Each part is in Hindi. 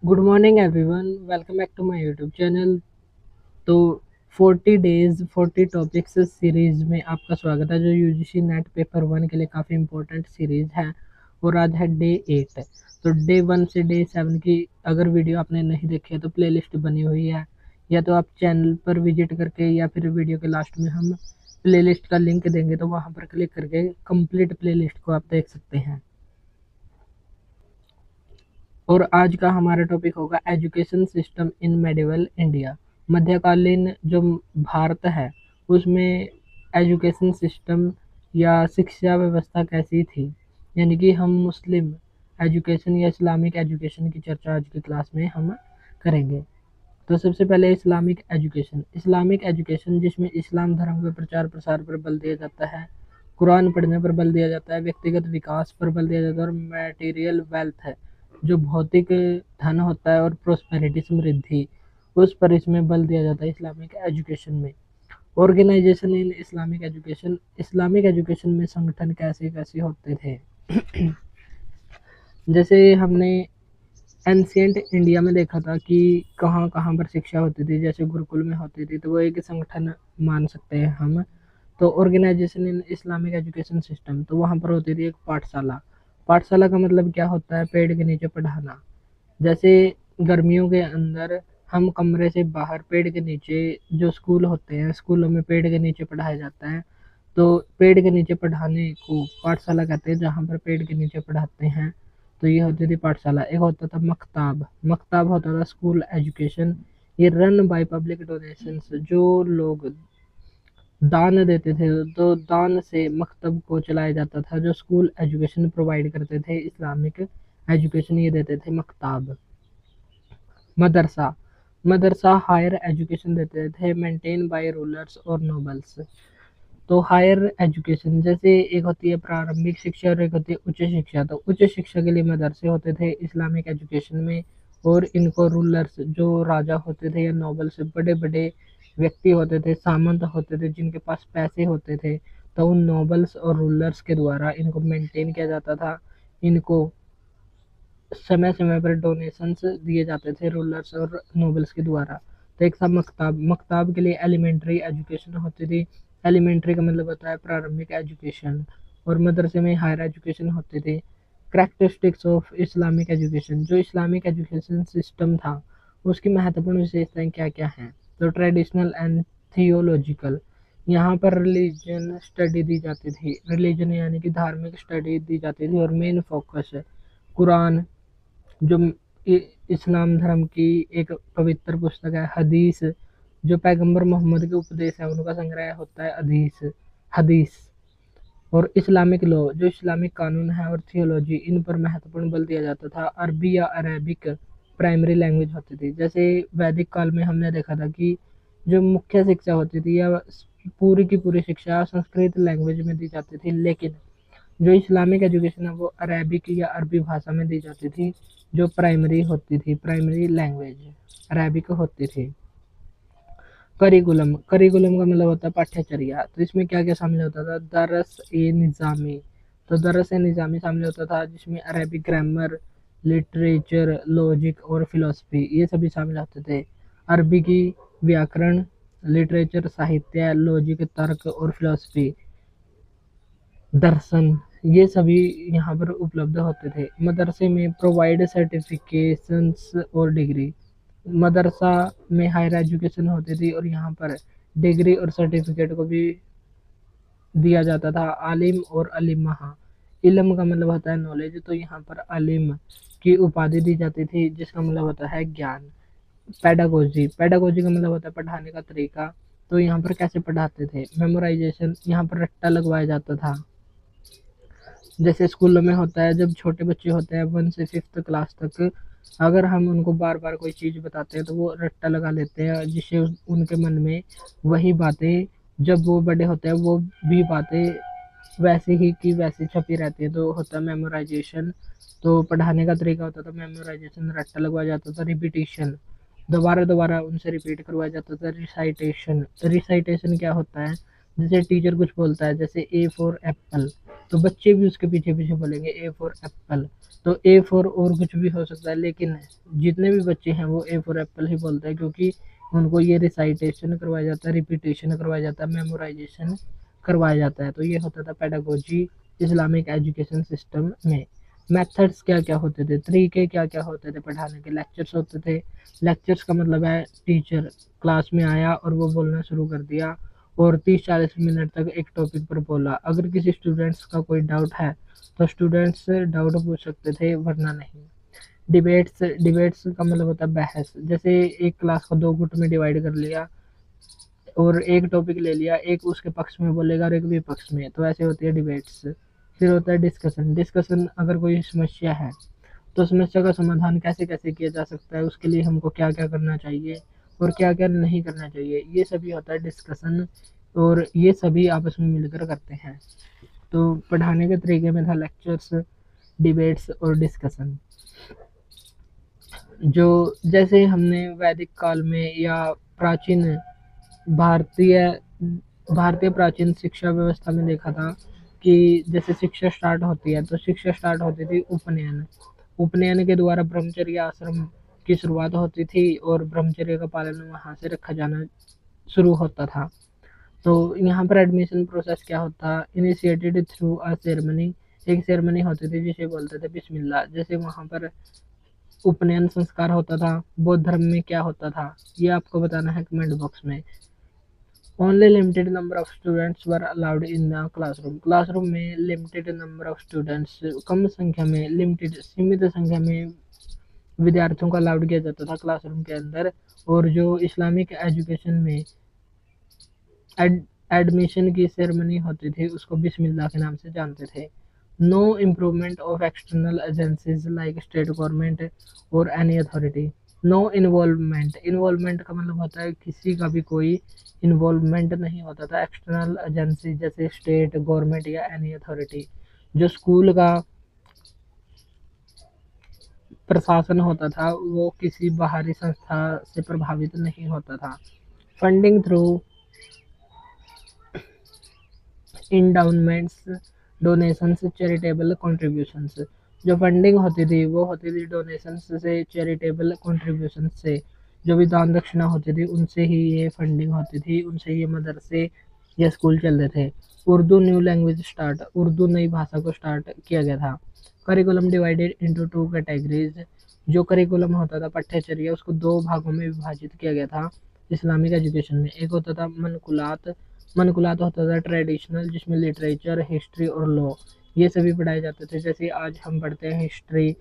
Good morning everyone, welcome back to my YouTube channel. तो 40 डेज 40 टॉपिक्स सीरीज में आपका स्वागत है, जो यूजीसी नेट पेपर 1 के लिए काफ़ी इंपॉर्टेंट सीरीज है। और आज है डे 8। तो डे 1 से डे 7 की अगर वीडियो आपने नहीं देखी है तो प्लेलिस्ट बनी हुई है, या तो आप चैनल पर विजिट करके या फिर वीडियो के लास्ट में हम प्लेलिस्ट का लिंक देंगे तो वहाँ पर क्लिक करके कंप्लीट प्लेलिस्ट को आप देख सकते हैं। और आज का हमारा टॉपिक होगा education system in medieval India. मध्यकालीन जो भारत है उसमें एजुकेशन सिस्टम या शिक्षा व्यवस्था कैसी थी, यानी कि हम मुस्लिम एजुकेशन या इस्लामिक एजुकेशन की चर्चा आज की क्लास में हम करेंगे। तो सबसे पहले इस्लामिक एजुकेशन जिसमें इस्लाम धर्म के प्रचार प्रसार पर बल दिया जाता है, कुरान पढ़ने पर बल दिया जाता है, व्यक्तिगत विकास पर बल दिया जाता है, और मटेरियल वेल्थ है जो भौतिक धन होता है और प्रोस्पेरिटी समृद्धि, उस पर इसमें बल दिया जाता है इस्लामिक एजुकेशन में। ऑर्गेनाइजेशन इन इस्लामिक एजुकेशन में संगठन कैसे कैसे होते थे। जैसे हमने एंशियंट इंडिया में देखा था कि कहाँ कहाँ पर शिक्षा होती थी, जैसे गुरुकुल में होती थी, तो वो एक संगठन मान सकते हैं हम। तो organisation in Islamic education system, तो वहाँ पर होती थी एक पाठशाला। पाठशाला का मतलब क्या होता है? पेड़ के नीचे पढ़ाना। जैसे गर्मियों के अंदर हम कमरे से बाहर पेड़ के नीचे, जो स्कूल होते हैं स्कूलों में पेड़ के नीचे पढ़ाया जाता है, तो पेड़ के नीचे पढ़ाने को पाठशाला कहते हैं, जहाँ पर पेड़ के नीचे पढ़ाते हैं। तो ये होती थी पाठशाला। एक होता था मकताब। मकताब होता था स्कूल एजुकेशन। ये रन बाय पब्लिक डोनेशंस, जो लोग दान देते थे तो दान से मकतब को चलाया जाता था। जो स्कूल एजुकेशन प्रोवाइड करते थे, इस्लामिक एजुकेशन ये देते थे मकताब। मदरसा, मदरसा हायर एजुकेशन देते थे, मेंटेन बाय रूलर्स और नोबल्स। तो हायर एजुकेशन जैसे एक होती है प्रारंभिक शिक्षा और एक होती है उच्च शिक्षा। तो उच्च शिक्षा के लिए मदरसे होते थे इस्लामिक एजुकेशन में, और इनको रूलर्स, जो राजा होते थे या नोबल्स, बड़े बड़े व्यक्ति होते थे, सामंत होते थे, जिनके पास पैसे होते थे, तो उन नोबल्स और रूलर्स के द्वारा इनको मेंटेन किया जाता था। इनको समय समय पर डोनेशंस दिए जाते थे रूलर्स और नोबल्स के द्वारा। तो एक था मकताब। मकताब के लिए एलिमेंट्री एजुकेशन होती थी। एलिमेंट्री का मतलब होता है प्रारंभिक एजुकेशन, और मदरसे में हायर एजुकेशन होती थी। करेक्टरिस्टिक्स ऑफ इस्लामिक एजुकेशन, जो इस्लामिक एजुकेशन सिस्टम था उसकी महत्वपूर्ण विशेषताएं क्या क्या हैं। तो ट्रेडिशनल एंड थियोलॉजिकल, यहाँ पर रिलीजन स्टडी दी जाती थी। रिलीजन यानी कि धार्मिक स्टडी दी जाती थी, और मेन फोकस है कुरान, जो इस्लाम धर्म की एक पवित्र पुस्तक है। हदीस, जो पैगंबर मोहम्मद के उपदेश है उनका संग्रह होता है हदीस। हदीस और इस्लामिक लॉ, जो इस्लामिक कानून है, और थियोलॉजी, इन पर महत्वपूर्ण बल दिया जाता था। अरबी या अरेबिक प्राइमरी लैंग्वेज होती थी। जैसे वैदिक काल में हमने देखा था कि जो मुख्य शिक्षा होती थी या पूरी की पूरी शिक्षा संस्कृत लैंग्वेज में दी जाती थी, लेकिन जो इस्लामिक एजुकेशन है वो अरेबिक या अरबी भाषा में दी जाती थी, जो प्राइमरी होती थी, प्राइमरी लैंग्वेज अरेबिक होती थी। करिकुलम, करिकुलम का मतलब होता है पाठ्यचर्या। तो इसमें क्या क्या शामिल होता था? दरस ए निज़ामी, तो दरस ए निज़ामी शामिल होता था, जिसमें अरेबिक ग्रामर, लिटरेचर, लॉजिक और फिलोसफी ये सभी शामिल होते थे। अरबी की व्याकरण, लिटरेचर साहित्य, लॉजिक तर्क और फिलोसफी दर्शन, ये सभी यहाँ पर उपलब्ध होते थे। मदरसे में प्रोवाइड सर्टिफिकेशंस और डिग्री, मदरसा में हायर एजुकेशन होती थी और यहाँ पर डिग्री और सर्टिफिकेट को भी दिया जाता था। आलिम और अलिमा, इल्म का मतलब होता है नॉलेज, तो यहाँ पर आलिम की उपाधि दी जाती थी, जिसका मतलब होता है ज्ञान। पेडागोजी, पेडागोजी का मतलब होता है पढ़ाने का तरीका। तो यहाँ पर कैसे पढ़ाते थे? मेमोराइजेशन, यहाँ पर रट्टा लगवाया जाता था। जैसे स्कूलों में होता है, जब छोटे बच्चे होते हैं 1 से 5th क्लास तक, अगर हम उनको बार बार कोई चीज़ बताते हैं तो वो रट्टा लगा लेते हैं, जिससे उनके मन में वही बातें, जब वो बड़े होते हैं वो भी बातें वैसे ही की वैसे छपी रहती है। तो होता है मेमोराइजेशन। तो पढ़ाने का तरीका होता था मेमोराइजेशन, रट्टा लगवाया जाता था। रिपीटिशन, दोबारा दोबारा उनसे रिपीट करवाया जाता था। रिसाइटेशन, रिसाइटेशन क्या होता है? जैसे टीचर कुछ बोलता है, जैसे ए फॉर एप्पल, तो बच्चे भी उसके पीछे पीछे बोलेंगे ए फॉर एप्पल। तो ए फॉर और कुछ भी हो सकता है, लेकिन जितने भी बच्चे हैं वो ए फॉर एप्पल ही बोलते हैं, क्योंकि उनको ये रिसाइटेशन करवाया जाता है, रिपीटेशन करवाया जाता है, मेमोराइजेशन करवाया जाता है। तो ये होता था पेडागोजी इस्लामिक एजुकेशन सिस्टम में। मेथड्स क्या क्या होते थे, तरीके क्या क्या होते थे पढ़ाने के, लेक्चर्स होते थे। लेक्चर्स का मतलब है टीचर क्लास में आया और वो बोलना शुरू कर दिया और 30-40 मिनट तक एक टॉपिक पर बोला। अगर किसी स्टूडेंट्स का कोई डाउट है तो स्टूडेंट्स डाउट पूछ सकते थे, वरना नहीं। डिबेट्स, डिबेट्स का मतलब होता है बहस। जैसे एक क्लास को दो गुट में डिवाइड कर लिया और एक टॉपिक ले लिया, एक उसके पक्ष में बोलेगा और एक विपक्ष में, तो ऐसे होती है डिबेट्स। फिर होता है डिस्कशन। डिस्कशन, अगर कोई समस्या है तो समस्या का समाधान कैसे कैसे किया जा सकता है, उसके लिए हमको क्या क्या करना चाहिए और क्या क्या नहीं करना चाहिए, ये सभी होता है डिस्कशन। और ये सभी आपस में मिलकर करते हैं। तो पढ़ाने के तरीके में था लेक्चर्स, डिबेट्स और डिस्कशन। जो जैसे हमने वैदिक काल में या प्राचीन भारतीय भारतीय प्राचीन शिक्षा व्यवस्था में देखा था कि जैसे शिक्षा स्टार्ट होती है तो शिक्षा स्टार्ट होती थी उपनयन। उपनयन के द्वारा ब्रह्मचर्य आश्रम की शुरुआत होती थी और ब्रह्मचर्य का पालन वहां से रखा जाना शुरू होता था। तो यहाँ पर एडमिशन प्रोसेस क्या होता, इनिशिएटेड थ्रू अ सेरेमनी। एक सेरेमनी होती थी जिसे बोलते थे बिस्मिल्लाह। जैसे वहां पर उपनयन संस्कार होता था। बौद्ध धर्म में क्या होता था, ये आपको बताना है कमेंट बॉक्स में। Only limited number of students were allowed in the classroom. Classroom में लिमिटेड नंबर ऑफ स्टूडेंट्स, कम संख्या में, लिमिटेड सीमित संख्या में विद्यार्थियों को अलाउड किया जाता था क्लासरूम के अंदर। और जो इस्लामिक एजुकेशन में एडमिशन की सेरेमनी होती थी उसको बिस्मिल्लाह के नाम से जानते थे। No improvement of external agencies like state government और any authority. No involvement, involvement का मतलब होता है किसी का भी कोई इन्वॉल्वमेंट नहीं होता था एक्सटर्नल एजेंसी जैसे स्टेट गवर्नमेंट या एनी अथॉरिटी। जो स्कूल का प्रशासन होता था वो किसी बाहरी संस्था से प्रभावित नहीं होता था। Funding through endowments, donations, charitable contributions. जो फंडिंग होती थी वो होती थी डोनेशंस से, चैरिटेबल कंट्रीब्यूशन से। जो भी दान दक्षिणा होती थी उनसे ही ये फंडिंग होती थी, उनसे ये मदरसे या स्कूल चलते थे। Urdu new language start, Urdu नई भाषा को स्टार्ट किया गया था। Curriculum divided into two categories. जो करिकुलम होता था पाठ्यचर्या उसको दो भागों में विभाजित किया गया था इस्लामिक एजुकेशन में। एक होता था मनकुलात। मनकुलात होता था ट्रेडिशनल, जिसमें लिटरेचर, हिस्ट्री और लॉ ये सभी पढ़ाए जाते थे। जैसे आज हम पढ़ते हैं हिस्ट्री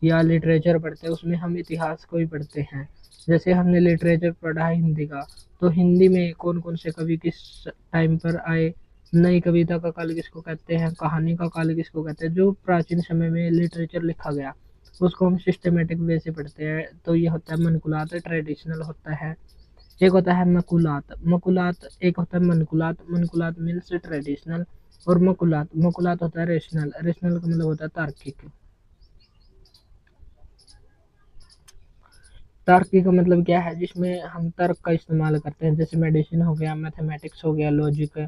या लिटरेचर पढ़ते हैं, उसमें हम इतिहास को ही पढ़ते हैं। जैसे हमने लिटरेचर पढ़ा है हिंदी का, तो हिंदी में कौन कौन से कवि किस टाइम पर आए, नई कविता का काल किसको कहते हैं, कहानी का काल किसको कहते हैं, जो प्राचीन समय में लिटरेचर लिखा गया उसको हम सिस्टमेटिक वे से पढ़ते हैं। तो ये होता है मनकुलात, ट्रेडिशनल होता है। एक होता है मकुलात। मकुलात, एक होता है मनकुलात, मनकुलात मीन्स ट्रेडिशनल। और मकुलात, मकुलात होता है रेशनल। रेशनल का मतलब होता है तार्किक। तार्किक का मतलब क्या है, जिसमें हम तर्क का इस्तेमाल करते हैं। जैसे मेडिसिन हो गया, मैथमेटिक्स हो गया, लॉजिक,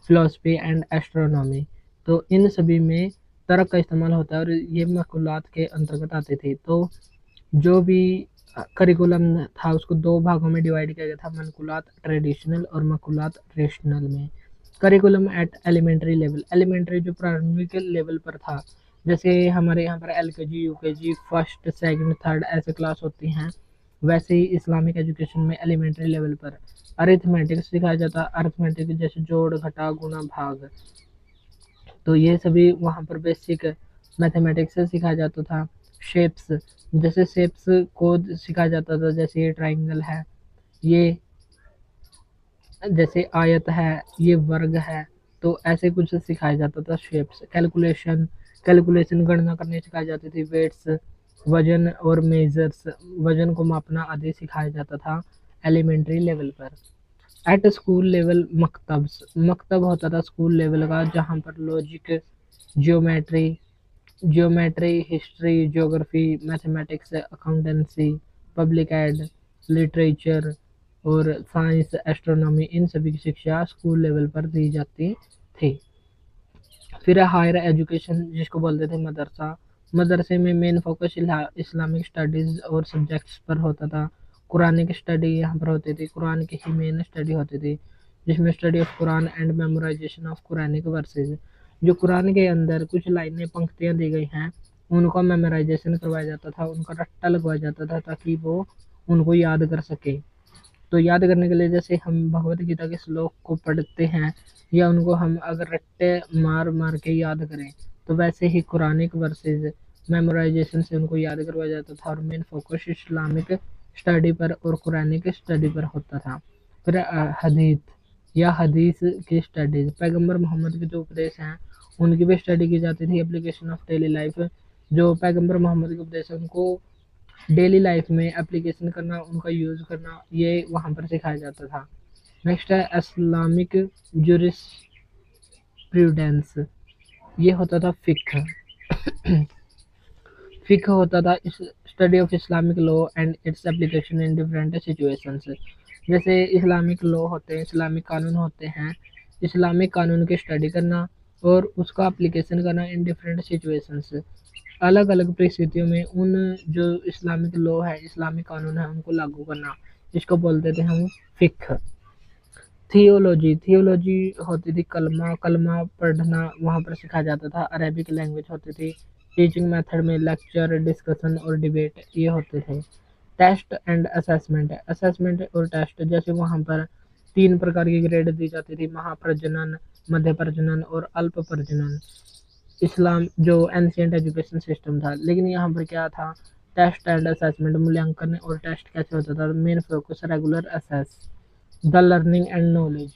फिलोसफी एंड एस्ट्रोनॉमी। तो इन सभी में तर्क का इस्तेमाल होता है और ये मकुलात के अंतर्गत आते थे। तो जो भी करिकुलम था उसको दो भागों में डिवाइड किया गया था, मनकुलात ट्रेडिशनल और मकुलात रेशनल में। Curriculum at elementary level, elementary जो प्रारंभिक लेवल पर था, जैसे हमारे यहाँ पर LKG, UKG, first, second, third ऐसे क्लास होती हैं, वैसे ही इस्लामिक एजुकेशन में एलिमेंट्री लेवल पर अरिथमेटिक्स सिखाया जाता। अरिथमेटिक जैसे जोड़, घटा, गुणा, भाग, तो ये सभी वहाँ पर बेसिक मैथमेटिक्स से सिखाया जाता था। शेप्स, जैसे शेप्स को सिखाया जाता था, जैसे ये ट्राइंगल है, ये जैसे आयत है, ये वर्ग है, तो ऐसे कुछ सिखाया जाता था शेप्स। कैलकुलेशन, कैलकुलेशन गणना करनी सिखाई जाती थी। वेट्स, वजन और मेजर्स, वजन को मापना आदि सिखाया जाता था एलिमेंट्री लेवल पर। एट स्कूल लेवल मकतब, मकतब होता था स्कूल लेवल का, जहाँ पर logic, geometry, history, geography, mathematics, accountancy, public ad, literature, और साइंस, एस्ट्रोनॉमी, इन सभी की शिक्षा स्कूल लेवल पर दी जाती थी। फिर हायर एजुकेशन जिसको बोलते थे मदरसा। मदरसे में मेन फोकस इस्लामिक स्टडीज और सब्जेक्ट्स पर होता था। कुरानिक स्टडी यहाँ पर होती थी, कुरान की ही मेन स्टडी होती थी, जिसमें study of Quran and memorisation of Quranic versus. जो कुरान के अंदर कुछ लाइनें, पंक्तियाँ दी गई हैं, उनको मेमोराइजेशन करवाया जाता था, उनका रट्टा लगवाया जाता था ताकि वो उनको याद कर सके। तो याद करने के लिए जैसे हम भगवत गीता के श्लोक को पढ़ते हैं या उनको हम अगर रट्टे मार मार के याद करें, तो वैसे ही कुरानिक वर्सेज मेमोराइजेशन से उनको याद करवाया जाता था और मेन फोकस इस्लामिक स्टडी पर और कुरानिक स्टडी पर होता था। फिर हदीत या हदीस की स्टडीज, पैगंबर मोहम्मद के जो उपदेश हैं उनकी भी स्टडी की जाती थी। एप्लीकेशन ऑफ डेली लाइफ, जो पैगंबर मोहम्मद के उपदेश है उनको डेली लाइफ में एप्लीकेशन करना, उनका यूज़ करना, ये वहाँ पर सिखाया जाता था। नेक्स्ट है इस्लामिक जुरिस्प्रूडेंस, ये होता था फिक्ह। फिक्ह होता था study of Islamic law and its application in different situations. जैसे इस्लामिक लॉ होते हैं, इस्लामिक कानून होते हैं, इस्लामिक कानून की स्टडी करना और उसका एप्लीकेशन करना इन डिफरेंट सिचुएशंस, अलग अलग परिस्थितियों में उन जो इस्लामिक लॉ है, इस्लामिक कानून है, उनको लागू करना, इसको बोलते थे हम फिक्ह। थियोलॉजी, थियोलॉजी होती थी कलमा, कलमा पढ़ना वहाँ पर सिखाया जाता था। अरेबिक लैंग्वेज होती थी। टीचिंग मेथड में लेक्चर, डिस्कशन और डिबेट ये होते थे। टेस्ट एंड असेसमेंट, असेसमेंट और टेस्ट, जैसे वहाँ पर 3 प्रकार की ग्रेड दी जाती थी, महाप्रजनन, मध्य प्रजनन और अल्प प्रजनन। इस्लाम जो एंशिएंट एजुकेशन सिस्टम था, लेकिन यहाँ पर क्या था, टेस्ट एंड असेसमेंट, मूल्यांकन और टेस्ट कैसे होता था, main focus regular assess the learning and knowledge.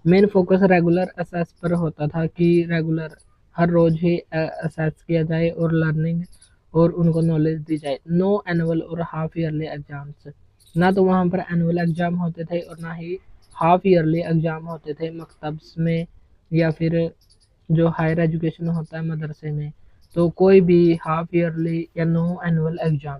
Main focus regular assess पर होता था कि रेगुलर हर रोज ही असेस किया जाए और लर्निंग और उनको नॉलेज दी जाए। नो एनुअल और हाफ ईयरली एग्जाम्स, ना तो वहाँ पर एनुअल एग्जाम होते थे और ना ही हाफ ईयरली एग्जाम होते थे मकतब्स में या फिर जो हायर एजुकेशन होता है मदरसे में, तो कोई भी हाफ ईयरली या no annual exam.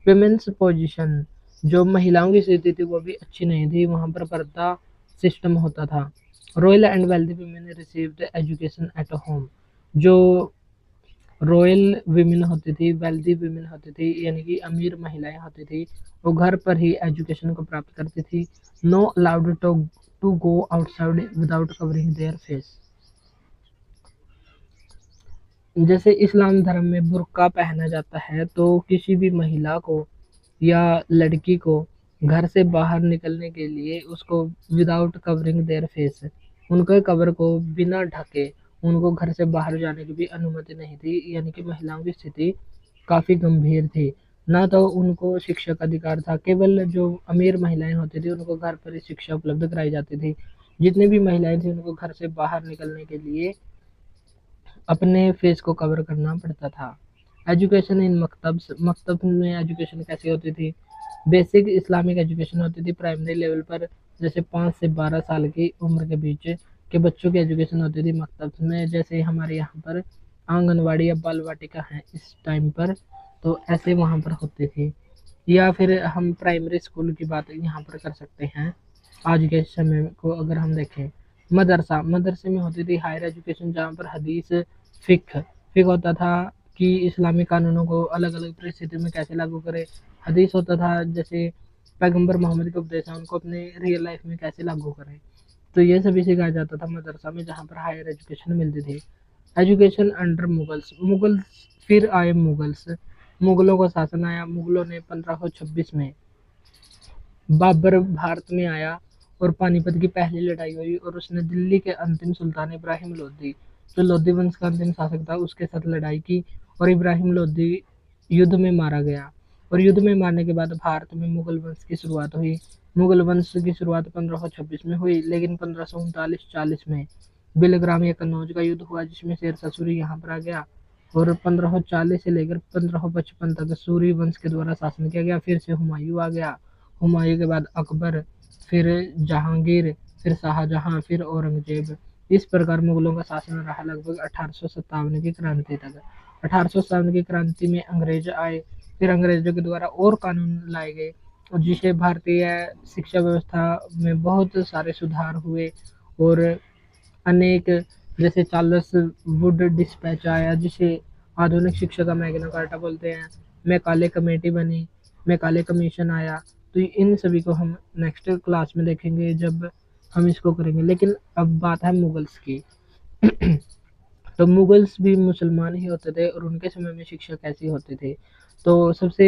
Women's position, जो महिलाओं की स्थिति थी वो भी अच्छी नहीं थी, वहाँ पर पर्दा सिस्टम होता था। Royal and wealthy women received education at home, जो रॉयल विमेन होती थी, वेल्दी विमेन होती थी, यानी कि अमीर महिलाएं होती थी, वो घर पर ही एजुकेशन को प्राप्त करती थी। No allowed to go outside without covering their face. जैसे इस्लाम धर्म में बुर्का पहना जाता है, तो किसी भी महिला को या लड़की को घर से बाहर निकलने के लिए उसको विदाउट कवरिंग देयर फेस, उनके कवर को बिना ढके उनको घर से बाहर जाने की भी अनुमति नहीं थी, यानी कि महिलाओं की स्थिति काफ़ी गंभीर थी। ना तो उनको शिक्षा का अधिकार था, केवल जो अमीर महिलाएं होती थी उनको घर पर ही शिक्षा उपलब्ध कराई जाती थी। जितनी भी महिलाएं थी उनको घर से बाहर निकलने के लिए अपने फेस को कवर करना पड़ता था। एजुकेशन इन मकतब, मकतब में एजुकेशन कैसी होती थी, बेसिक इस्लामिक एजुकेशन होती थी प्राइमरी लेवल पर, जैसे 5 से 12 साल की उम्र के बीच के बच्चों की एजुकेशन होती थी मकतब में, जैसे हमारे यहाँ पर आंगनवाड़ी या बाल वाटिका है इस टाइम पर, तो ऐसे वहाँ पर होती थी। या फिर हम प्राइमरी स्कूल की बात यहाँ पर कर सकते हैं। आज के समय को अगर हम देखें, मदरसा, मदरसे में होती थी हायर एजुकेशन, जहाँ पर हदीस, फिक्र, फिक्र होता था कि इस्लामी कानूनों को अलग अलग परिस्थिति में कैसे लागू करें। हदीस होता था जैसे पैगंबर मोहम्मद के उपदेश हैं उनको अपने रियल लाइफ में कैसे लागू करें। तो ये सभी सिखाया जाता था मदरसा में, जहाँ पर हायर एजुकेशन मिलती थी। एजुकेशन अंडर मुगल्स, मुगल्स फिर आए मुगल्स, मुगलों का शासन आया। मुगलों ने 1526 में बाबर भारत में आया और पानीपत की पहली लड़ाई हुई और उसने दिल्ली के अंतिम सुल्तान इब्राहिम लोधी, जो लोधी वंश का अंतिम शासक था, उसके साथ लड़ाई की और इब्राहिम लोधी युद्ध में मारा गया। और युद्ध में मारने के बाद भारत में मुगल वंश की शुरुआत हुई। मुगल वंश की शुरुआत 1526 में हुई, लेकिन 1539-40 में बिलग्राम या कन्नौज का युद्ध हुआ, जिसमें शेरशाह सूरी यहाँ पर आ गया और 1540 से लेकर 1555 तक सूरी वंश के द्वारा शासन किया गया। फिर से हुमायूं आ गया, हुमायूं के बाद अकबर, फिर जहांगीर, फिर शाहजहां, फिर औरंगजेब। इस प्रकार मुगलों का शासन रहा लगभग 1857 की क्रांति तक। 1857 की क्रांति में अंग्रेज आए, फिर अंग्रेजों के द्वारा और कानून लाए गए, और जिससे भारतीय शिक्षा व्यवस्था में बहुत सारे सुधार हुए। और अनेक, जैसे चार्ल्स वुड डिस्पैच आया, जिसे आधुनिक शिक्षा का मैग्ना कार्टा बोलते हैं। मैकाले कमेटी बनी, मैकाले कमीशन आया। तो इन सभी को हम नेक्स्ट क्लास में देखेंगे जब हम इसको करेंगे। लेकिन अब बात है मुगल्स की। तो मुगल्स भी मुसलमान ही होते थे, और उनके समय में शिक्षा कैसी होती थी। तो सबसे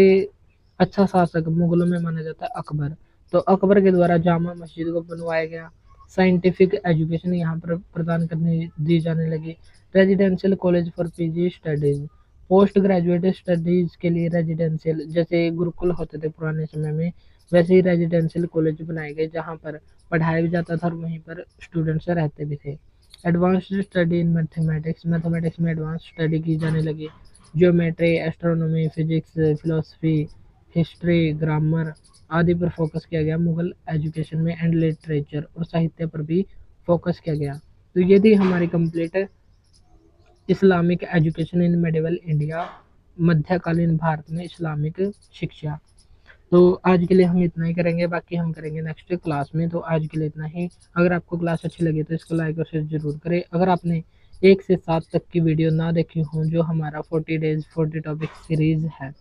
अच्छा शासक मुगलों में माना जाता है अकबर। तो अकबर के द्वारा जामा मस्जिद को बनवाया गया। साइंटिफिक एजुकेशन यहाँ पर प्रदान करने दी जाने लगी। Residential college for PG studies, post graduate studies के लिए रेजिडेंशियल, जैसे गुरुकुल होते थे पुराने समय में, वैसे ही रेजिडेंशियल कॉलेज बनाए गए जहाँ पर पढ़ाया भी जाता था और वहीं पर स्टूडेंट्स रहते भी थे। Advanced study in mathematics, mathematics में एडवांस स्टडी की जाने लगी। Geometry, astronomy, physics, philosophy, history, grammar आदि पर फोकस किया गया मुगल एजुकेशन में। एंड लिटरेचर और साहित्य पर भी फोकस किया गया। तो ये थी हमारी complete Islamic education in medieval India, मध्यकालीन भारत में इस्लामिक शिक्षा। तो आज के लिए हम इतना ही करेंगे, बाकी हम करेंगे नेक्स्ट क्लास में। तो आज के लिए इतना ही। अगर आपको क्लास अच्छी लगी तो इसको लाइक और शेयर जरूर करें। अगर आपने 1 से 7 तक की वीडियो ना देखी हो, जो हमारा 40 डेज 40 टॉपिक सीरीज है,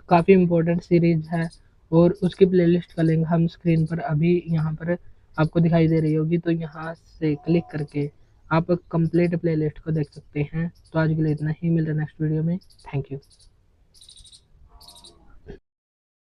काफ़ी इम्पोर्टेंट सीरीज है, और उसकी प्लेलिस्ट का लिंक हम स्क्रीन पर अभी यहाँ पर आपको दिखाई दे रही होगी। तो यहाँ से क्लिक करके आप कंप्लीट प्लेलिस्ट को देख सकते हैं। तो आज के लिए इतना ही, मिलते हैं नेक्स्ट वीडियो में। Thank you.